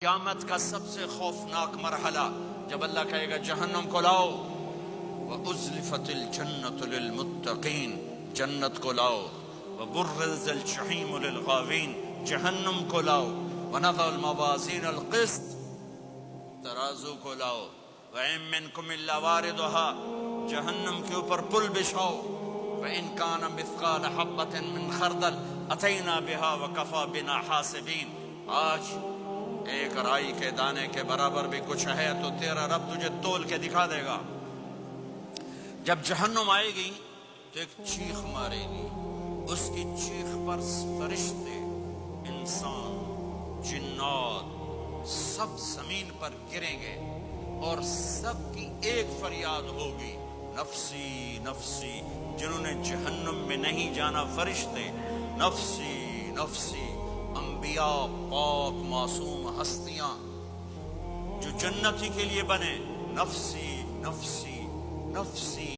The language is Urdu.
قیامت کا سب سے خوفناک مرحلہ جب اللہ کہے گا جہنم کو لاؤ، وَأُزْلِفَتِ الْجَنَّةُ لِلْمُتَّقِينَ، جنت کو لاؤ، وَبُرِّزَ الْجَحِيمُ لِلْغَاوِينَ، جہنم کو لاؤ، وَنَضَعُ الْمَوَازِينَ الْقِسْطَ، ترازو کو لاؤ، وَإِن مِّنكُمْ إِلَّا وَارِدُهَا، جہنم کے اوپر پل بچھاؤ، وَإِن كَانَ مِثْقَالَ حَبَّةٍ مِّن خَرْدَلٍ أَتَيْنَا بِهَا وَكَفَىٰ بِنَا حَاسِبِينَ۔ آج ایک رائی کے دانے کے برابر بھی کچھ ہے تو تیرا رب تجھے تول کے دکھا دے گا۔ جب جہنم آئے گی تو ایک چیخ مارے گی، اس کی چیخ پر فرشتے، انسان، جنات سب زمین پر گریں گے اور سب کی ایک فریاد ہوگی، نفسی نفسی۔ جنہوں نے جہنم میں نہیں جانا فرشتے، نفسی نفسی۔ انبیاء، پاک معصوم ہستیاں جو جنتی کے لیے بنے، نفسی نفسی نفسی۔